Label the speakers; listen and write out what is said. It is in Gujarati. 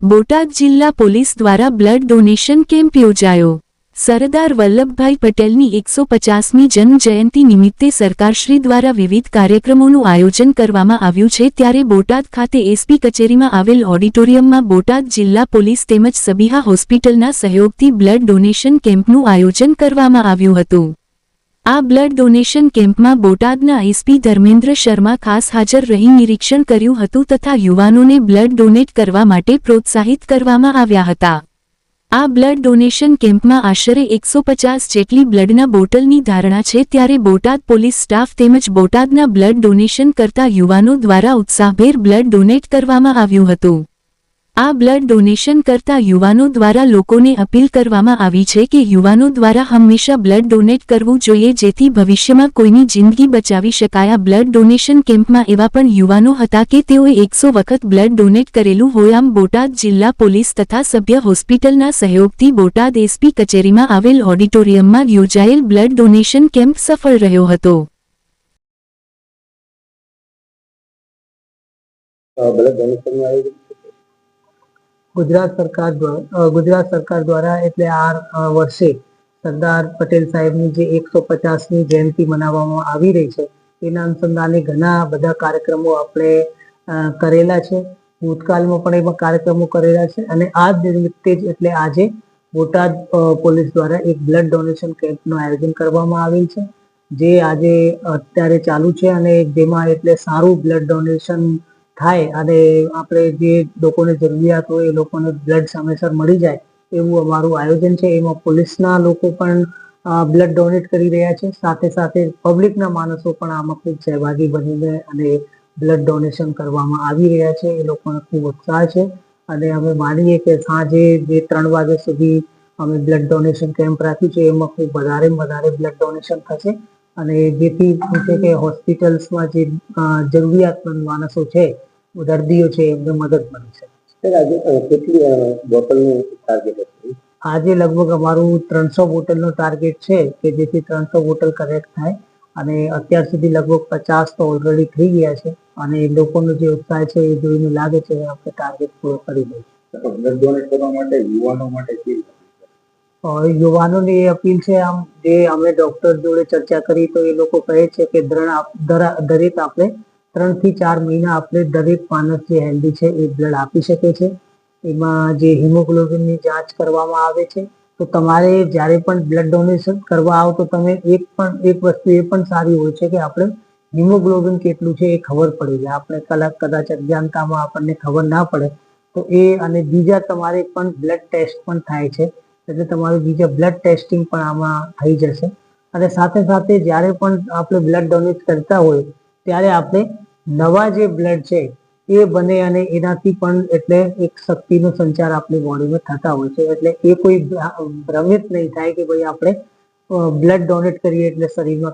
Speaker 1: બોટાદ જિલ્લા પોલીસ દ્વારા બ્લડ ડોનેશન કેમ્પ યોજાયો। સરદાર વલ્લભભાઈ પટેલની 150મી જન્મ જયંતિ નિમિત્તે સરકારશ્રી દ્વારા વિવિધ કાર્યક્રમોનું આયોજન કરવામાં આવ્યું છે। ત્યારે બોટાદ ખાતે એસપી કચેરીમાં આવેલ ઓડિટોરિયમમાં બોટાદ જિલ્લા પોલીસ તેમજ સબીહા હોસ્પિટલના સહયોગથી બ્લડ ડોનેશન કેમ્પનું આયોજન કરવામાં આવ્યું હતું। આ બ્લડ ડોનેશન કેમ્પમાં બોટાદના એસપી ધર્મેન્દ્ર શર્મા ખાસ હાજર રહી નિરીક્ષણ કર્યું હતું તથા યુવાનોને બ્લડ ડોનેટ કરવા માટે પ્રોત્સાહિત કરવામાં આવ્યા હતા। આ બ્લડ ડોનેશન કેમ્પમાં આશરે 150 જેટલી બ્લડના બોટલની ધારણા છે। ત્યારે બોટાદ પોલીસ સ્ટાફ તેમજ બોટાદના બ્લડ ડોનેશન કરતા યુવાનો દ્વારા ઉત્સાહભેર બ્લડ ડોનેટ કરવામાં આવ્યું હતું। આ બ્લડ ડોનેશન કરતા યુવાનો દ્વારા લોકોને અપીલ કરવામાં આવી છે કે યુવાનો દ્વારા હંમેશા બ્લડ ડોનેટ કરવું જોઈએ જેથી ભવિષ્યમાં કોઈની જિંદગી બચાવી શકાય। આ બ્લડ ડોનેશન કેમ્પમાં એવા પણ યુવાનો હતા કે તેઓએ 100 વખત બ્લડ ડોનેટ કરેલું હોય। આમ બોટાદ જિલ્લા પોલીસ તથા સભ્ય હોસ્પિટલના સહયોગથી બોટાદ એસપી કચેરીમાં આવેલ ઓડિટોરિયમમાં યોજાયેલ બ્લડ ડોનેશન કેમ્પ સફળ રહ્યો હતો।
Speaker 2: ગુજરાત સરકાર દ્વારા એટલે આ વર્ષે સરદાર પટેલ સાહેબની જે 150મી જયંતિ મનાવવામાં આવી રહી છે તેના અનુસંધાને ઘણા બધા કાર્યક્રમો આપણે કરેલા છે। ભૂતકાળમાં પણ એવા કાર્યક્રમો કરેલા છે અને આ જ નિમિત્તે જ એટલે આજે બોટાદ પોલીસ દ્વારા એક બ્લડ ડોનેશન કેમ્પનું આયોજન કરવામાં આવેલ છે જે આજે અત્યારે ચાલુ છે અને જેમાં એટલે સારું બ્લડ ડોનેશન થાય અને આપણે જે લોકોને જરૂરિયાત હોય એ લોકોને બ્લડ સમયસર મળી જાય એવું અમારું આયોજન છે। એમાં પોલીસના લોકો પણ બ્લડ ડોનેટ કરી રહ્યા છે, સાથે સાથે પબ્લિકના માણસો પણ આમાં ખૂબ સહભાગી બનીને અને બ્લડ ડોનેશન કરવામાં આવી રહ્યા છે। એ લોકોને ખૂબ ઉત્સાહ છે અને અમે માનીએ કે સાંજે જે 3 વાગ્યા સુધી અમે બ્લડ ડોનેશન કેમ્પ રાખ્યું છે એમાં ખૂબ વધારે બ્લડ ડોનેશન થશે અને જેથી શું છે કે હોસ્પિટલ્સમાં જે જરૂરિયાતમંદ માણસો છે, દર્દીઓ છે, એમને મદદ મળી શકે છે। આજે લગભગ અમારું 300 બોટલનો ટાર્ગેટ છે કે જેથી 300 બોટલ કલેક્ટ થાય અને અત્યાર સુધી લગભગ 50 તો ઓલરેડી થઈ ગયા છે અને લોકોનો જે ઉત્સાહ છે એ જોઈને લાગે છે કે આપણે ટાર્ગેટ પૂરો કરી દઈશું।
Speaker 3: બ્લડ ડોનેટ કરવા માટે યુવાનો માટે
Speaker 2: યુવાનોની એ અપીલ છે, આમ જે અમે ડોક્ટર જોડે ચર્ચા કરી તો એ લોકો કહે છે કે દરેક આપણે 3 થી 4 મહિના આપણે દરેક માણસ જે હેલ્ધી છે એ બ્લડ આપી શકે છે। એમાં જે હિમોગ્લોબિનની જાંચ કરવામાં આવે છે તો તમારે જ્યારે પણ બ્લડ ડોનેશન કરવા આવો તો તમે એક વસ્તુ એ પણ સારી હોય છે કે આપણે હિમોગ્લોબિન કેટલું છે એ ખબર પડી જાય। આપણે કદાચ અજ્ઞાનતામાં આપણને ખબર ના પડે તો એ અને બીજા તમારે પણ બ્લડ ટેસ્ટ પણ થાય છે એટલે તમારું બીજા બ્લડ ટેસ્ટિંગ પણ આમાં થઈ જશે અને સાથે સાથે જ્યારે પણ આપણે બ્લડ ડોનેટ કરતા હોય ત્યારે આપણે નવા જે બ્લડ છે એ બને અને એનાથી પણ એટલે એક શક્તિનો સંચાર આપણી બોડીમાં થતા હોય છે। એટલે એ કોઈ ભ્રમિત નહીં થાય કે ભાઈ આપણે બ્લડ ડોનેટ કરીએ એટલે શરીરમાં